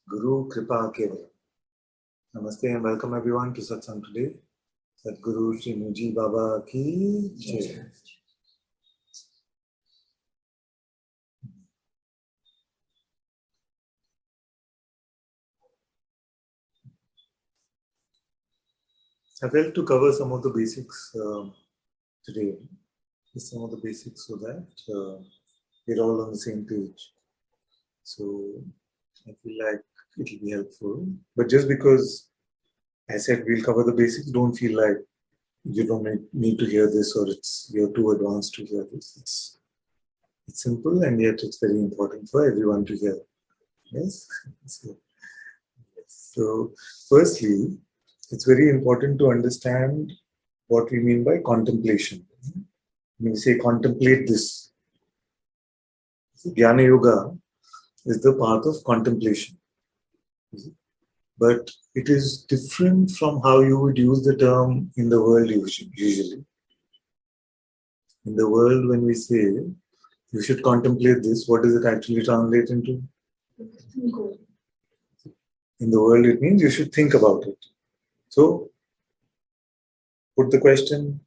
Guru Kripa Keval. Namaste and welcome everyone to Satsang today. Sadguru Shri Muji Baba Ki Jai. I felt to cover some of the basics today. Just some of the basics so that we're all on the same page. So I feel like it will be helpful. But just because I said we'll cover the basics, don't feel like you don't need to hear this or you're too advanced to hear this. It's simple and yet it's very important for everyone to hear. Yes? So firstly, it's very important to understand what we mean by contemplation. When we say contemplate this, Jnana Yoga is the path of contemplation. But it is different from how you would use the term in the world usually. In the world, when we say you should contemplate this, what does it actually translate into? In the world, it means you should think about it. So, put the question,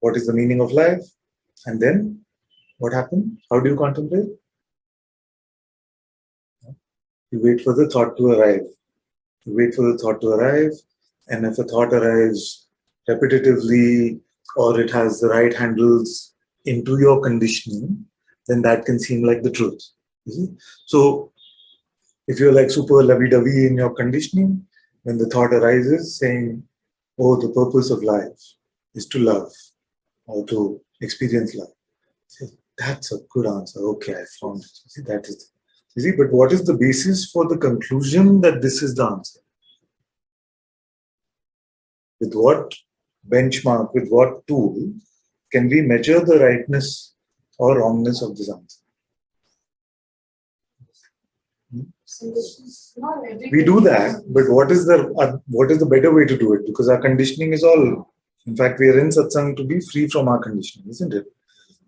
what is the meaning of life? And then, what happens? How do you contemplate? You wait for the thought to arrive. You wait for the thought to arrive, and if a thought arrives repetitively or it has the right handles into your conditioning, then that can seem like the truth. So, if you're like super lovey-dovey in your conditioning, when the thought arises saying, oh, the purpose of life is to love or to experience love. That's a good answer. Okay, I found it. See, that is. You see, but what is the basis for the conclusion that this is the answer? With what benchmark, with what tool can we measure the rightness or wrongness of this answer? We do that, but what is the better way to do it? Because our conditioning is all. In fact, we are in satsang to be free from our conditioning, isn't it?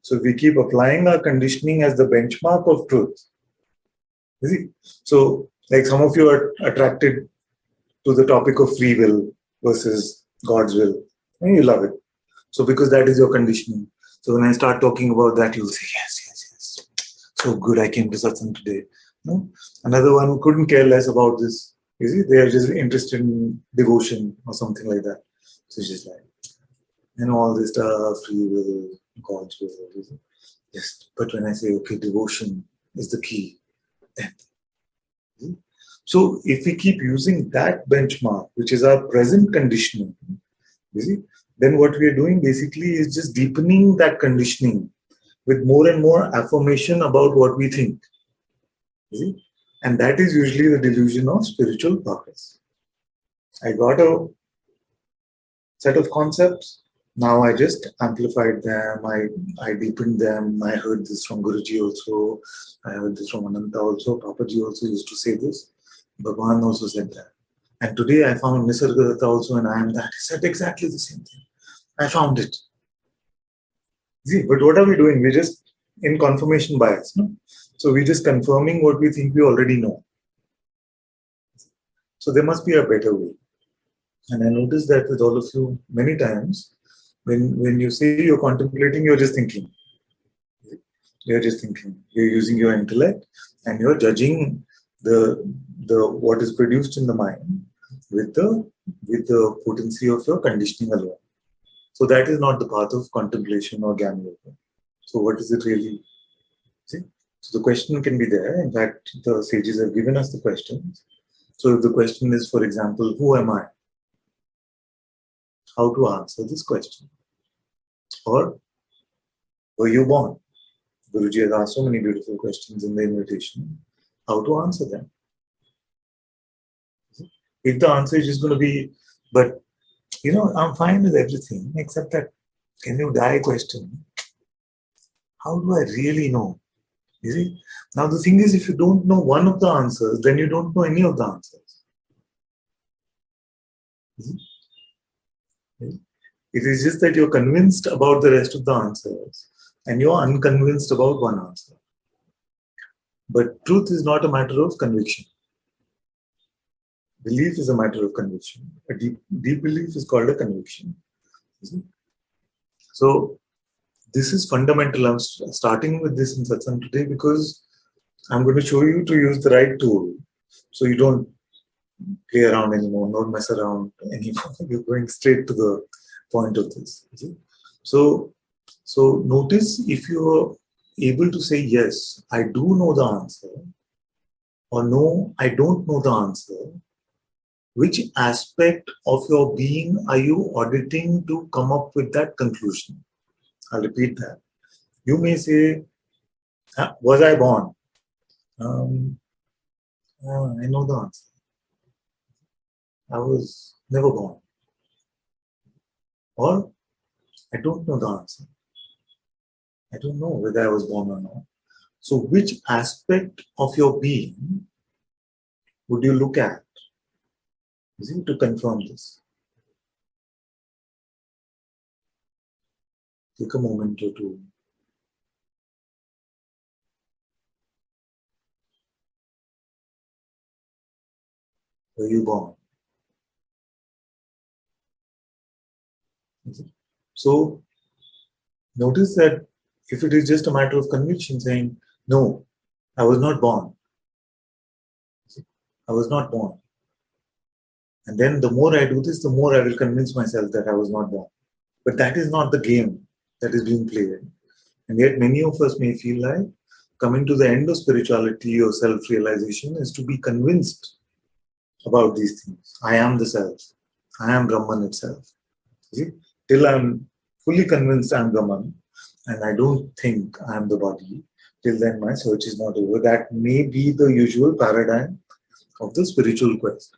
So if we keep applying our conditioning as the benchmark of truth, is it? So, like some of you are attracted to the topic of free will versus God's will, and you love it. So because that is your conditioning. So when I start talking about that, you'll say, yes. So good, I came to satsang today. No? Another one who couldn't care less about this. You see, they are just interested in devotion or something like that. So it's just like, all this stuff, free will, God's will. Yes, but when I say, okay, devotion is the key. Then. So if we keep using that benchmark, which is our present conditioning, you see, then what we are doing basically is just deepening that conditioning with more and more affirmation about what we think. See? And that is usually the delusion of spiritual progress. I got a set of concepts. Now I just amplified them. I deepened them. I heard this from Guruji also. I heard this from Ananta also. Papaji also used to say this. Bhagwan also said that. And today I found Nisargadatta also, and I am that. He said exactly the same thing. I found it. See, but what are we doing? We're just in confirmation bias, no? So we're just confirming what we think we already know. So there must be a better way. And I noticed that with all of you many times, when you say you're contemplating, you're just thinking. You're just thinking. You're using your intellect and you're judging the what is produced in the mind with the potency of your conditioning alone. So that is not the path of contemplation or Jnana Yoga. So what is it really? See? So the question can be there. In fact, the sages have given us the questions. So if the question is, for example, who am I? How to answer this question? Or were you born? Guruji has asked so many beautiful questions in the invitation. How to answer them? If the answer is just going to be, but I'm fine with everything except that can you die question. How do I really know? You see? Now the thing is, if you don't know one of the answers, then you don't know any of the answers. It is just that you're convinced about the rest of the answers and you're unconvinced about one answer. But truth is not a matter of conviction. Belief is a matter of conviction. A deep belief is called a conviction. So this is fundamental. I'm starting with this in Satsang today because I'm going to show you to use the right tool. So you don't play around anymore, don't mess around anymore. You're going straight to the point of this. So notice if you're able to say, yes, I do know the answer, or no, I don't know the answer, which aspect of your being are you auditing to come up with that conclusion? I'll repeat that. You may say, was I born? I know the answer. I was never born. Or, I don't know the answer. I don't know whether I was born or not. So, which aspect of your being would you look at, to confirm this? Take a moment or two. Were you born? So, notice that if it is just a matter of conviction saying, no, I was not born. I was not born. And then the more I do this, the more I will convince myself that I was not born. But that is not the game that is being played. And yet many of us may feel like coming to the end of spirituality or self-realization is to be convinced about these things. I am the self. I am Brahman itself. See? Till I'm fully convinced I'm Brahman and I don't think I'm the body, till then my search is not over. That may be the usual paradigm of the spiritual quest.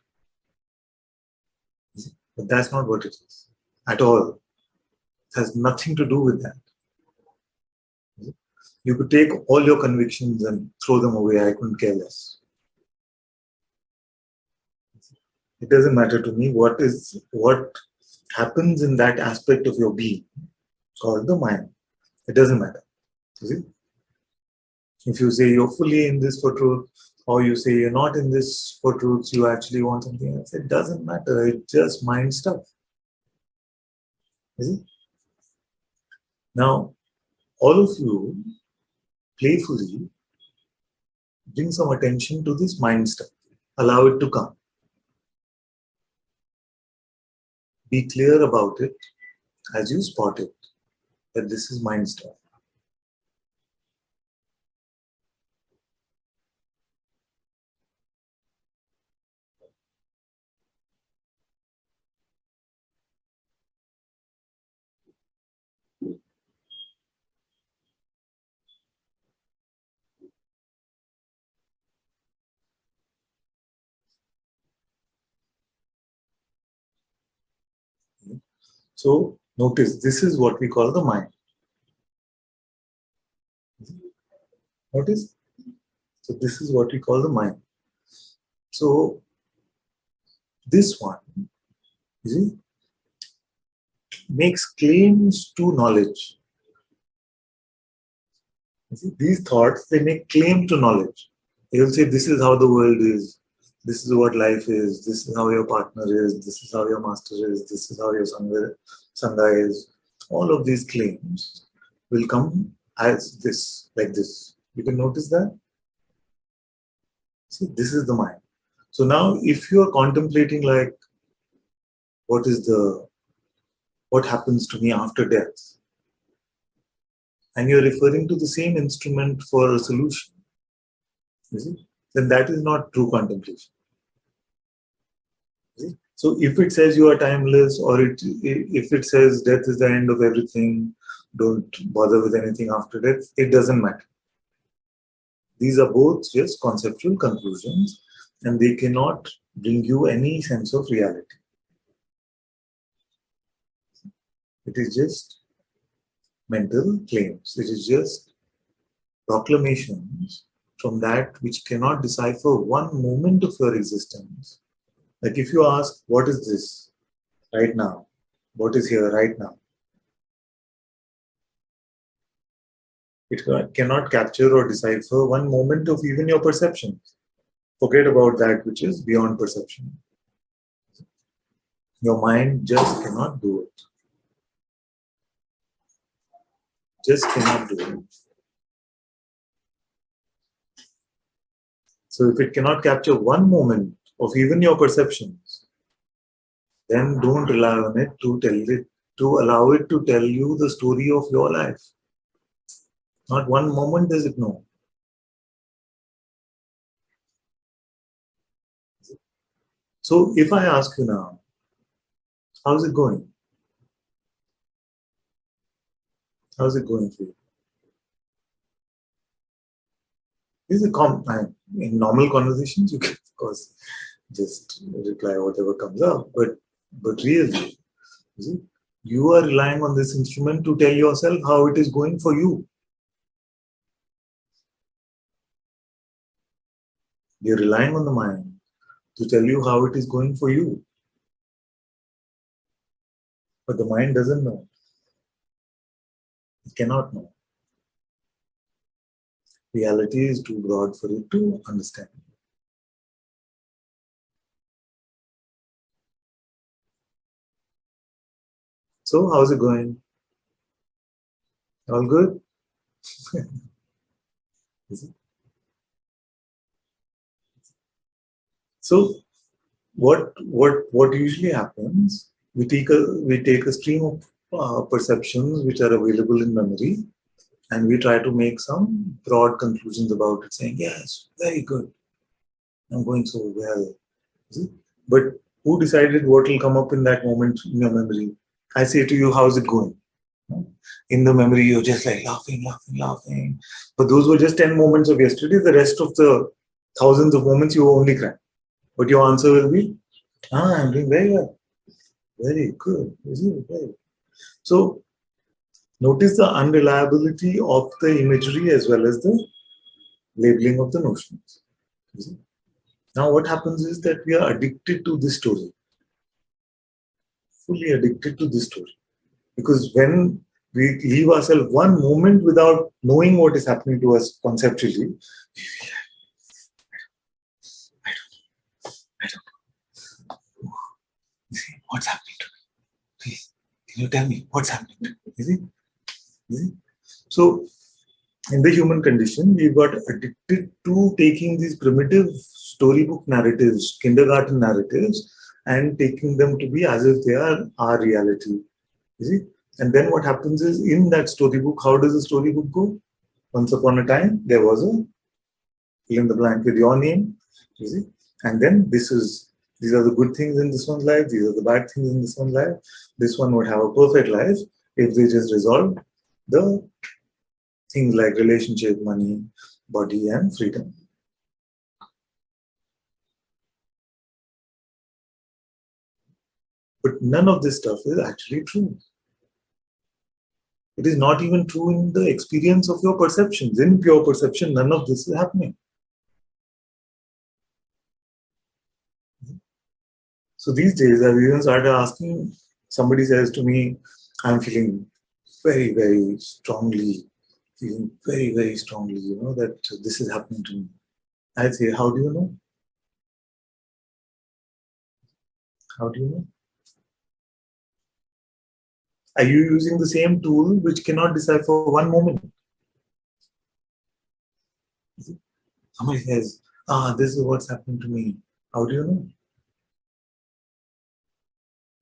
But that's not what it is at all. It has nothing to do with that. You could take all your convictions and throw them away. I couldn't care less. It doesn't matter to me what happens in that aspect of your being called the mind. It doesn't matter. You see? If you say you're fully in this for truth, or you say you're not in this for truth, you actually want something else. It doesn't matter. It's just mind stuff. You see? Now, all of you playfully bring some attention to this mind stuff. Allow it to come. Be clear about it as you spot it, that this is mind stuff. So notice, this is what we call the mind. Notice? So this is what we call the mind. So this one, you see, makes claims to knowledge. You see, these thoughts, they make claim to knowledge. They will say, this is how the world is. This is what life is. This is how your partner is. This is how your master is. This is how your sangha is. All of these claims will come as this, like this. You can notice that. See, this is the mind. So now, if you are contemplating like, what happens to me after death, and you're referring to the same instrument for a solution, you see, then that is not true contemplation. So if it says you are timeless, or if it says death is the end of everything, don't bother with anything after death, it doesn't matter. These are both just conceptual conclusions, and they cannot bring you any sense of reality. It is just mental claims. It is just proclamations from that which cannot decipher one moment of your existence. Like if you ask, what is this right now? What is here right now? It cannot capture or decipher one moment of even your perceptions. Forget about that which is beyond perception. Your mind just cannot do it. Just cannot do it. So if it cannot capture one moment of even your perceptions, then don't rely on it to allow it to tell you the story of your life. Not one moment does it know. So if I ask you now, how's it going? How's it going for you? This is in normal conversations, you can of course just reply whatever comes up, but really, you are relying on this instrument to tell yourself how it is going for you. You're relying on the mind to tell you how it is going for you. But the mind doesn't know. It cannot know. Reality is too broad for it to understand. So, how's it going? All good? Is it? So, what usually happens? We take a stream of perceptions which are available in memory, and we try to make some broad conclusions about it, saying, "Yes, very good. I'm going so well." See? But who decided what will come up in that moment in your memory? I say to you, how's it going? In the memory, you're just like laughing, laughing, laughing. But those were just 10 moments of yesterday. The rest of the thousands of moments, you only cry. But your answer will be, I'm doing very well. Very good. Very. So notice the unreliability of the imagery as well as the labeling of the notions. Now what happens is that we are addicted to this story. Fully addicted to this story. Because when we leave ourselves one moment without knowing what is happening to us conceptually, I don't know. What's happening to me? Please, can you tell me what's happening to me? Is it? So, in the human condition, we got addicted to taking these primitive storybook narratives, kindergarten narratives, and taking them to be as if they are our reality. You see? And then what happens is, in that storybook, how does the storybook go? Once upon a time, there was a fill in the blank with your name, you see? And then these are the good things in this one's life, these are the bad things in this one's life. This one would have a perfect life if they just resolved the things like relationship, money, body, and freedom. But none of this stuff is actually true. It is not even true in the experience of your perceptions. In pure perception, none of this is happening. So these days, I've even started asking, somebody says to me, I'm feeling very, very strongly, that this is happening to me. I say, how do you know? How do you know? Are you using the same tool which cannot decide for one moment? Somebody says, this is what's happening to me. How do you know?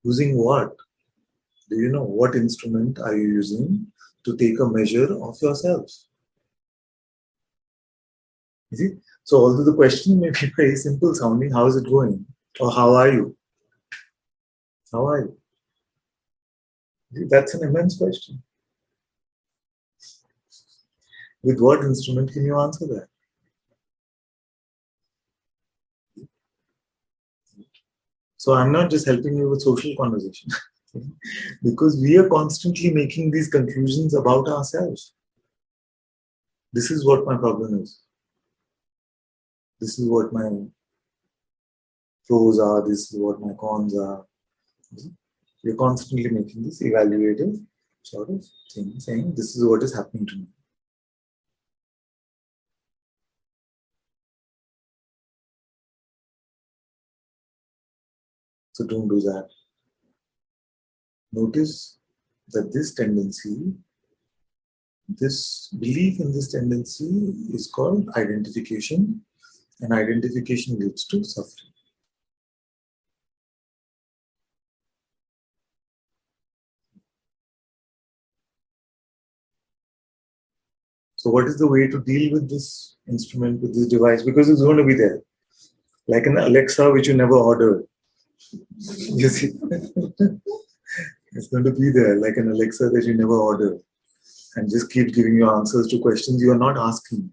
Using what? Do you know what instrument are you using to take a measure of yourself? You see? So although the question may be very simple sounding, how is it going? Or how are you? How are you? That's an immense question. With what instrument can you answer that? So I'm not just helping you with social conversation. Because we are constantly making these conclusions about ourselves. This is what my problem is. This is what my pros are. This is what my cons are. We're constantly making this evaluative sort of thing, saying this is what is happening to me. So don't do that. Notice that this tendency, this belief in this tendency is called identification, and identification leads to suffering. So what is the way to deal with this instrument, with this device? Because it's going to be there. Like an Alexa which you never ordered. You see? It's going to be there, like an Alexa that you never ordered. And just keep giving you answers to questions you are not asking.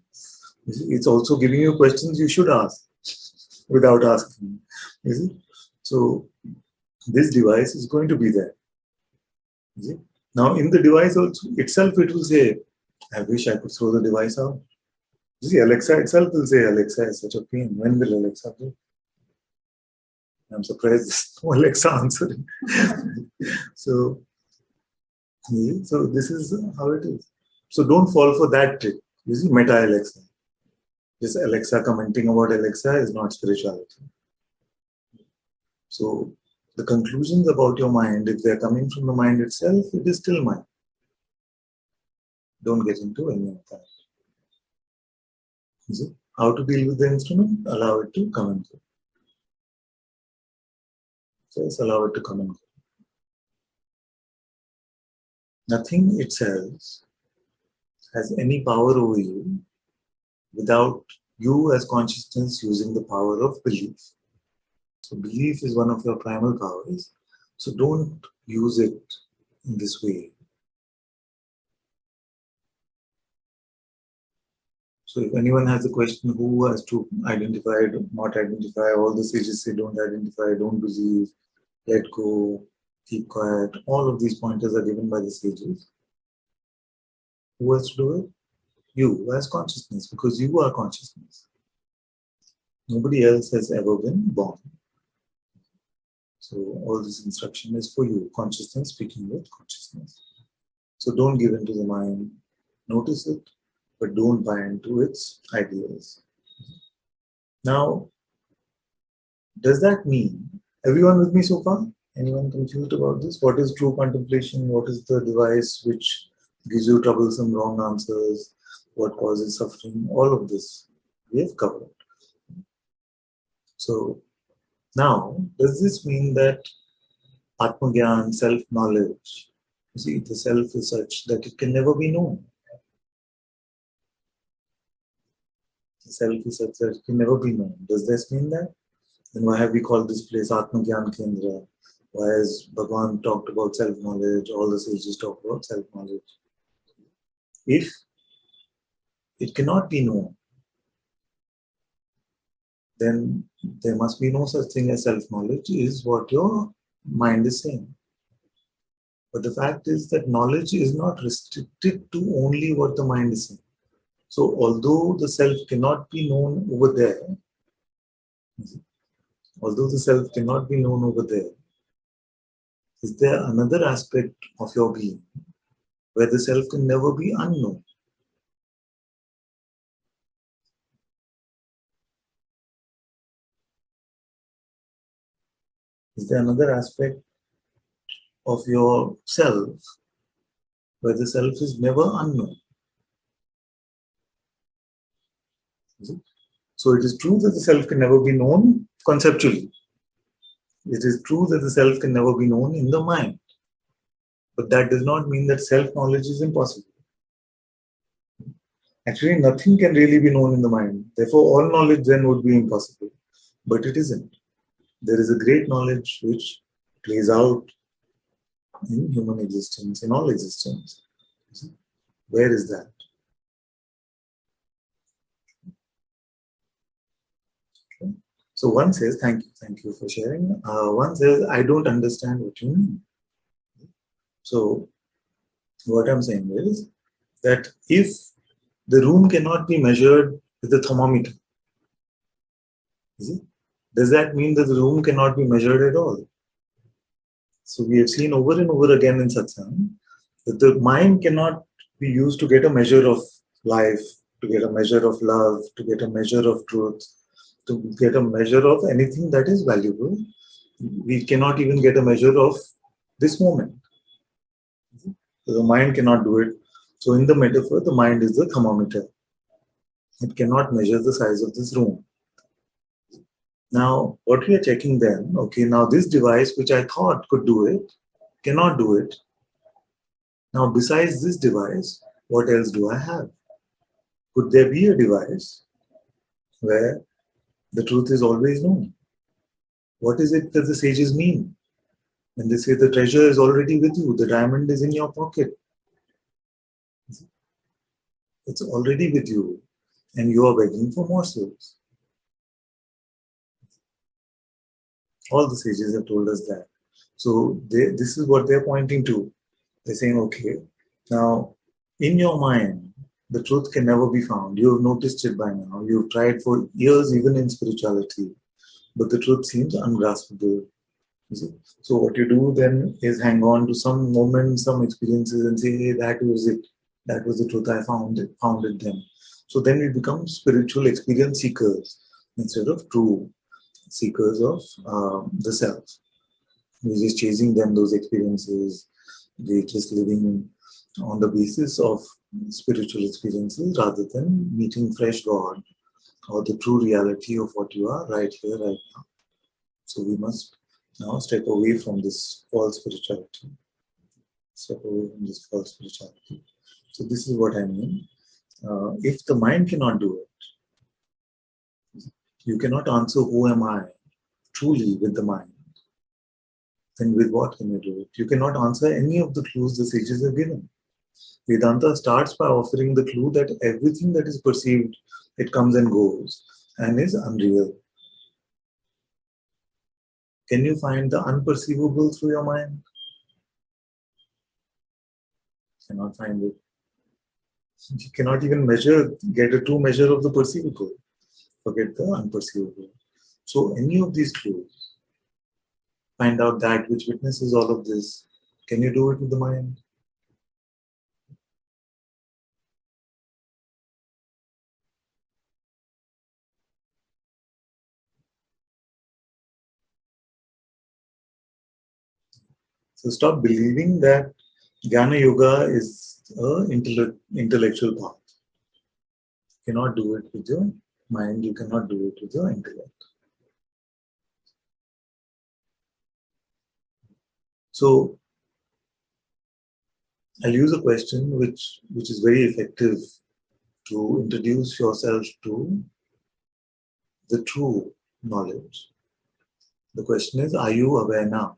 It's also giving you questions you should ask without asking. You see? So this device is going to be there. You see? Now in the device also itself it will say, I wish I could throw the device out. You see, Alexa itself will say, Alexa is such a pain. When will Alexa do? I'm surprised there's no Alexa answering. So this is how it is. So don't fall for that trick. You see, Meta Alexa. This Alexa commenting about Alexa is not spirituality. So the conclusions about your mind, if they're coming from the mind itself, it is still mind. Don't get into any of that. You see, how to deal with the instrument? Allow it to come and go. Just allow it to come and go. Nothing itself has any power over you without you as consciousness using the power of belief. So belief is one of your primal powers. So don't use it in this way. So if anyone has a question, who has to identify, not identify, all the sages say don't identify, don't believe, let go, keep quiet. All of these pointers are given by the sages. Who has to do it? You as consciousness, because you are consciousness. Nobody else has ever been born. So all this instruction is for you, consciousness speaking with consciousness. So don't give in to the mind, notice it, but don't buy into its ideas. Now, does that mean, everyone with me so far? Anyone confused about this? What is true contemplation? What is the device which gives you troublesome wrong answers? What causes suffering? All of this we have covered. So now, does this mean that Atma-Gyan, self-knowledge, you see, the self is such that it can never be known? The self is such that it can never be known. Does this mean that? Then why have we called this place Atma-Gyan Kendra? Why has Bhagavan talked about self-knowledge? All the sages talk about self-knowledge. If it cannot be known, then there must be no such thing as self-knowledge, is what your mind is saying. But the fact is that knowledge is not restricted to only what the mind is saying. So although the self cannot be known over there, is there another aspect of your being where the self can never be unknown? Is there another aspect of your self where the self is never unknown? So it is true that the self can never be known conceptually. It is true that the self can never be known in the mind. But that does not mean that self-knowledge is impossible. Actually, nothing can really be known in the mind. Therefore, all knowledge then would be impossible. But it isn't. There is a great knowledge which plays out in human existence, in all existence. Where is that? Okay. So one says, thank you for sharing. One says, I don't understand what you mean. So what I'm saying is that if the room cannot be measured with a thermometer, does that mean that the room cannot be measured at all? So we have seen over and over again in Satsang that the mind cannot be used to get a measure of life, to get a measure of love, to get a measure of truth, to get a measure of anything that is valuable. We cannot even get a measure of this moment. So the mind cannot do it. So in the metaphor, the mind is the thermometer. It cannot measure the size of this room. Now, what we are checking then, okay, now this device which I thought could do it, cannot do it. Now, besides this device, what else do I have? Could there be a device where the truth is always known? What is it that the sages mean when they say the treasure is already with you, the diamond is in your pocket? It's already with you, and you are begging for morsels. All the sages have told us that. So this is what they're pointing to. They're saying, okay, now in your mind, the truth can never be found. You've noticed it by now. You've tried for years, even in spirituality, but the truth seems ungraspable. You see? So what you do then is hang on to some moments, some experiences, and say, hey, that was it. That was the truth. I found it then. So then we become spiritual experience seekers instead of true seekers of the self. We're just chasing them, those experiences. We're just living on the basis of spiritual experiences rather than meeting fresh God or the true reality of what you are right here, right now. So we must now step away from this false spirituality. Step away from this false spirituality. So this is what I mean. If the mind cannot do it, you cannot answer who am I truly with the mind. Then with what can you do it? You cannot answer any of the clues the sages have given. Vedanta starts by offering the clue that everything that is perceived, it comes and goes and is unreal. Can you find the unperceivable through your mind? Cannot find it. You cannot even get a true measure of the perceivable. Forget the unperceivable. So any of these clues, find out that which witnesses all of this. Can you do it with the mind? So stop believing that Jnana Yoga is an intellectual path. You cannot do it with your mind, you cannot do it with your intellect. So I'll use a question which is very effective to introduce yourself to the true knowledge. The question is, are you aware now?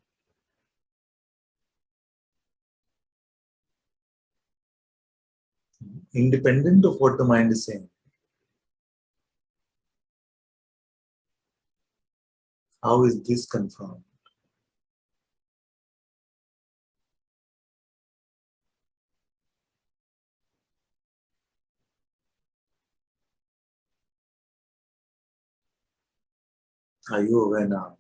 Independent of what the mind is saying. How is this confirmed? Are you aware now?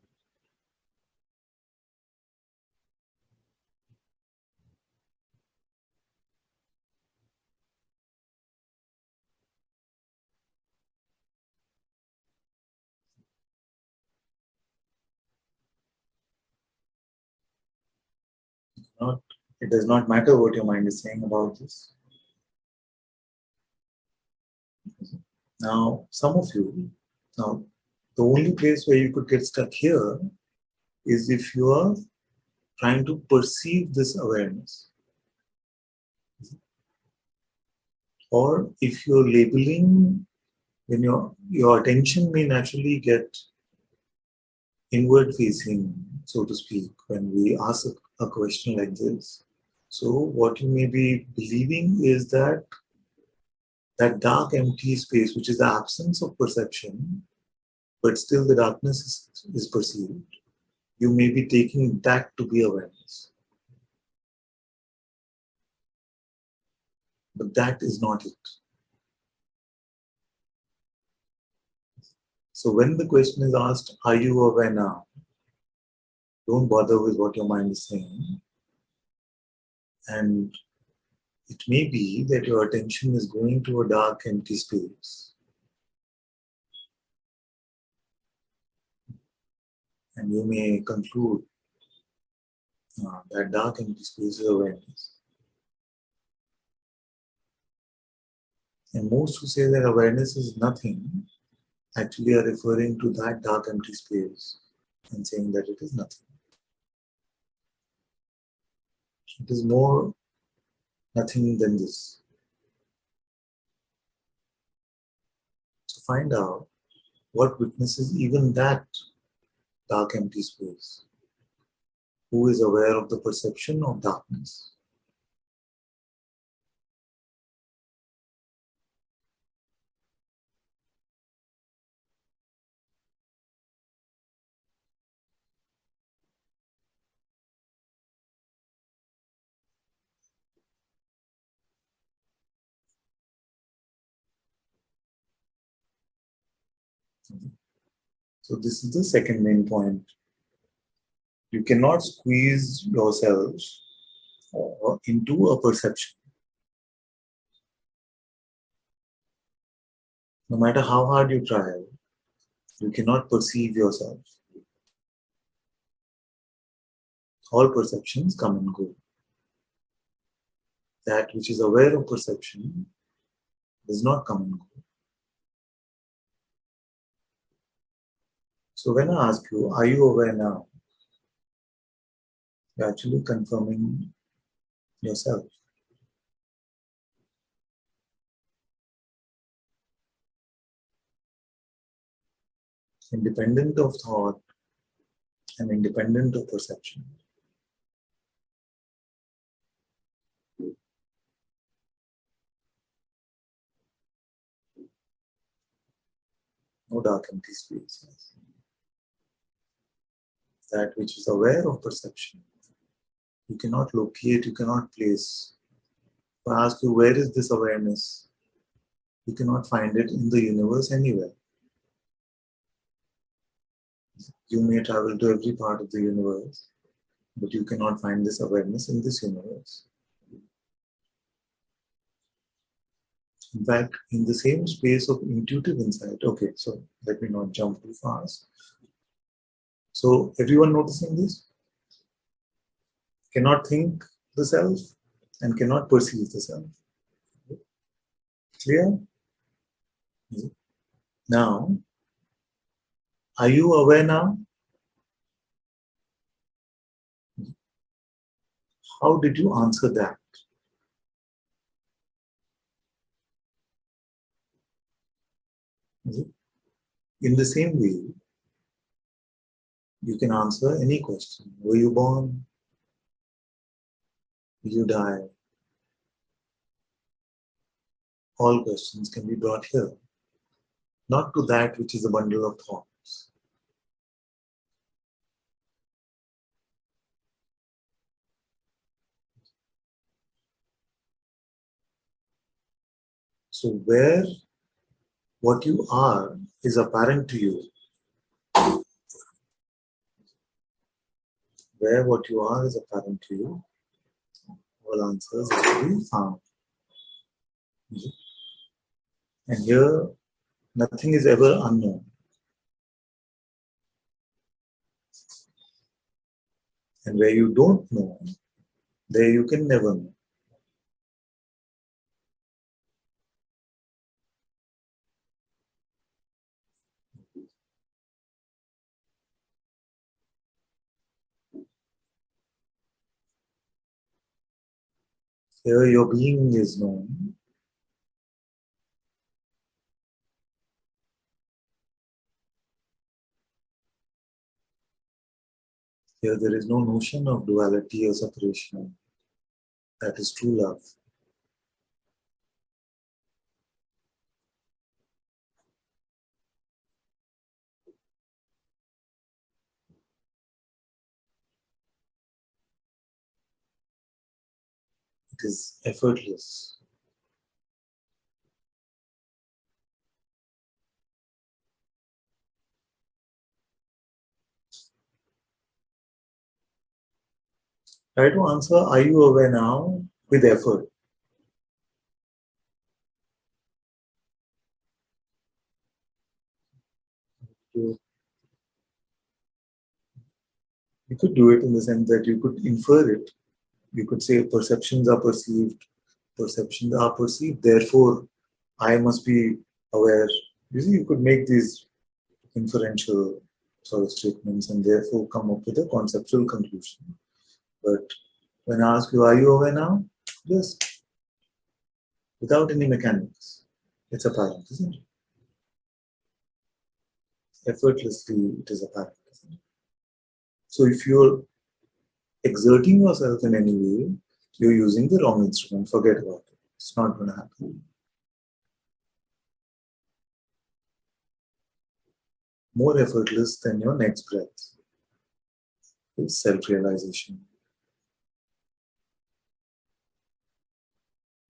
Not, it does not matter what your mind is saying about this. Now, some of you, now, the only place where you could get stuck here is if you are trying to perceive this awareness. Or if you're labeling, when your attention may naturally get inward facing, so to speak, when we ask a question like this. So what you may be believing is that dark empty space, which is the absence of perception, but still the darkness is perceived, you may be taking that to be awareness. But that is not it. So when the question is asked, are you aware now? Don't bother with what your mind is saying. And it may be that your attention is going to a dark, empty space. And you may conclude that dark, empty space is awareness. And most who say that awareness is nothing actually are referring to that dark empty space and saying that it is nothing. It is more nothing than this. So find out what witnesses even that dark empty space. Who is aware of the perception of darkness? So this is the second main point. You cannot squeeze yourself into a perception. No matter how hard you try, you cannot perceive yourself. All perceptions come and go. That which is aware of perception does not come and go. So when I ask you, are you aware now? You're actually confirming yourself. Independent of thought and independent of perception. No dark empty space. That which is aware of perception, you cannot locate, you cannot place. If I ask you, where is this awareness? You cannot find it in the universe anywhere. You may travel to every part of the universe, but you cannot find this awareness in this universe. In fact, in the same space of intuitive insight, okay, so let me not jump too fast. So, everyone noticing this? Cannot think the self and cannot perceive the self. Clear? Now, are you aware now? How did you answer that? In the same way, you can answer any question. Were you born? Will you die? All questions can be brought here, not to that which is a bundle of thoughts. So where what you are is apparent to you, where what you are is apparent to you, all answers will be found. And here, nothing is ever unknown. And where you don't know, there you can never know. Here your being is known. Here there is no notion of duality or separation. That is true love. It is effortless. Try to answer, are you aware now, with effort. You could do it in the sense that you could infer it. You could say perceptions are perceived, therefore I must be aware. You see, you could make these inferential sort of statements and therefore come up with a conceptual conclusion. But when I ask you, are you aware now? Just without any mechanics. It's apparent, isn't it? Effortlessly, it is apparent, isn't it? So if you're exerting yourself in any way, you're using the wrong instrument. Forget about it. It's not going to happen. More effortless than your next breath is self-realization.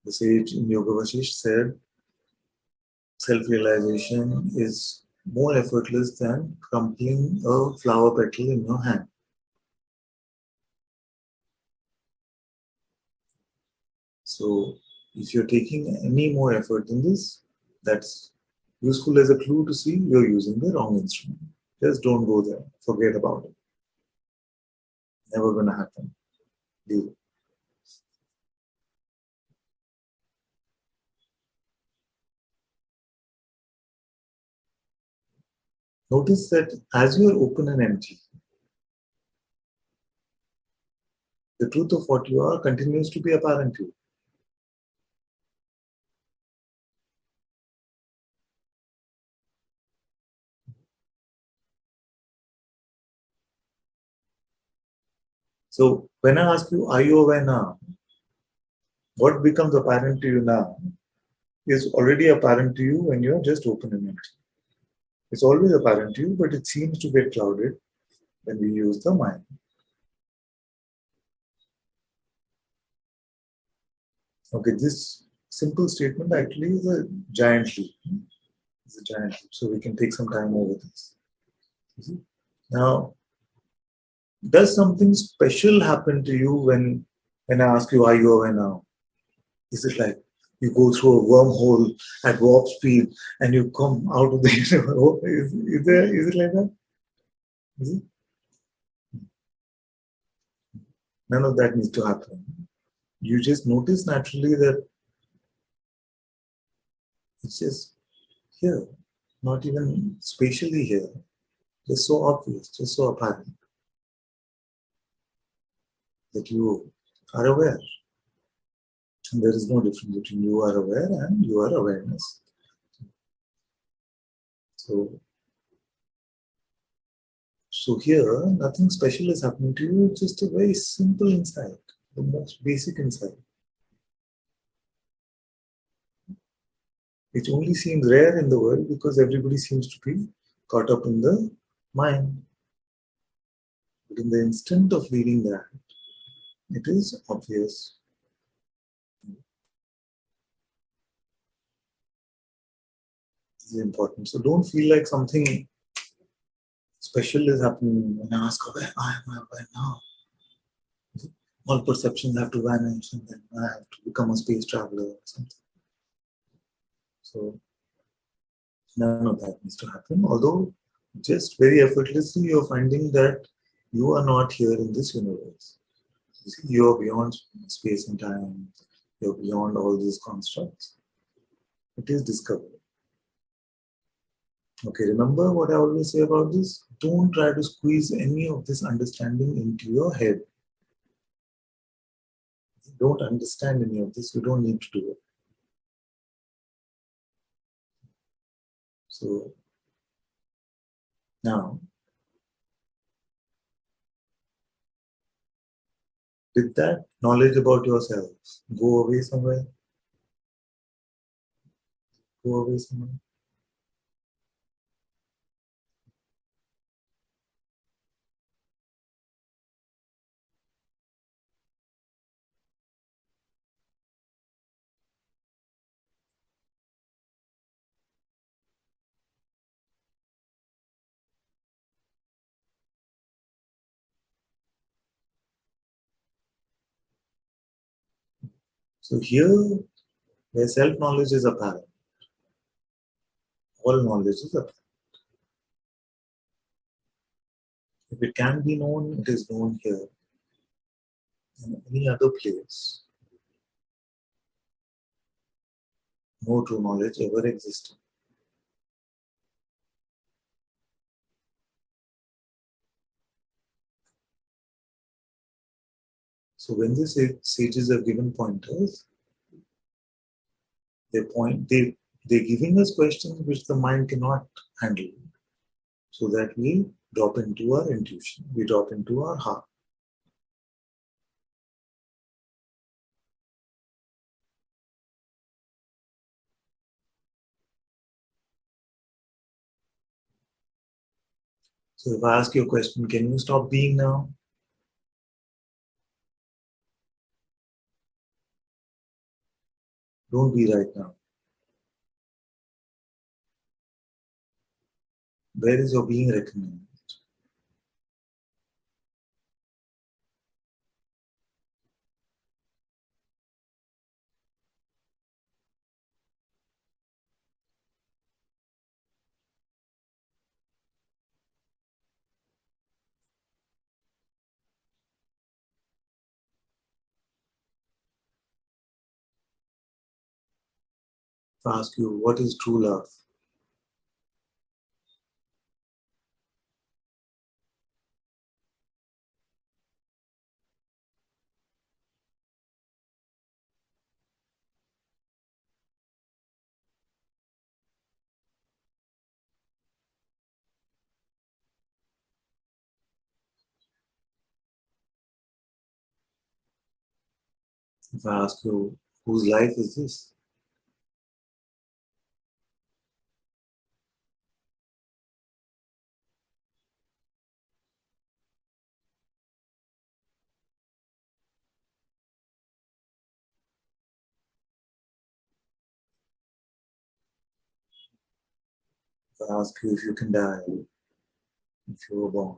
The sage in Yoga Vashish said, self-realization is more effortless than crumpling a flower petal in your hand. So if you're taking any more effort in this, that's useful as a clue to see you're using the wrong instrument. Just don't go there. Forget about it. Never gonna happen. Deal. Notice that as you are open and empty, the truth of what you are continues to be apparent to you. So when I ask you, are you aware now? What becomes apparent to you now is already apparent to you when you're just open and empty. It's always apparent to you, but it seems to get clouded when we use the mind. Okay, this simple statement actually is a giant leap. It's a giant leap. So we can take some time over this. You see? Now, does something special happen to you when I ask you, are you aware now? Is it like you go through a wormhole at warp speed and you come out of the is it like that? Is it? None of that needs to happen. You just notice naturally that it's just here, not even spatially here, just so obvious, just so apparent that you are aware. And there is no difference between you are aware and you are awareness. So here, nothing special is happening to you, it's just a very simple insight, the most basic insight. It only seems rare in the world because everybody seems to be caught up in the mind. But in the instant of reading that, it is obvious. This is important. So don't feel like something special is happening when I ask, where am I aware now? All perceptions have to vanish and then I have to become a space traveler or something. So none of that needs to happen. Although just very effortlessly you're finding that you are not here in this universe. You see, you're beyond space and time. You're beyond all these constructs. It is discovery. Okay, remember what I always say about this? Don't try to squeeze any of this understanding into your head. If you don't understand any of this, you don't need to do it. So now, did that knowledge about yourself go away somewhere? Go away somewhere? So here, where self-knowledge is apparent, all knowledge is apparent. If it can be known, it is known here. In any other place, no true knowledge ever existed. So when the sages are given pointers, they're giving us questions which the mind cannot handle, so that we drop into our intuition, we drop into our heart. So if I ask you a question, can you stop being now? Don't be right now. Where is your being recognized? If I ask you, what is true love? If I ask you, whose life is this? If I ask you if you can die, if you were born,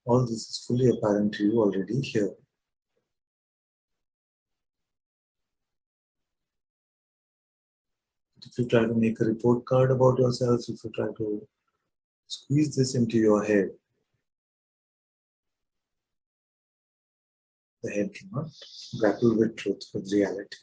all this is fully apparent to you already here. But if you try to make a report card about yourself, if you try to squeeze this into your head, the head cannot grapple with truth, with reality.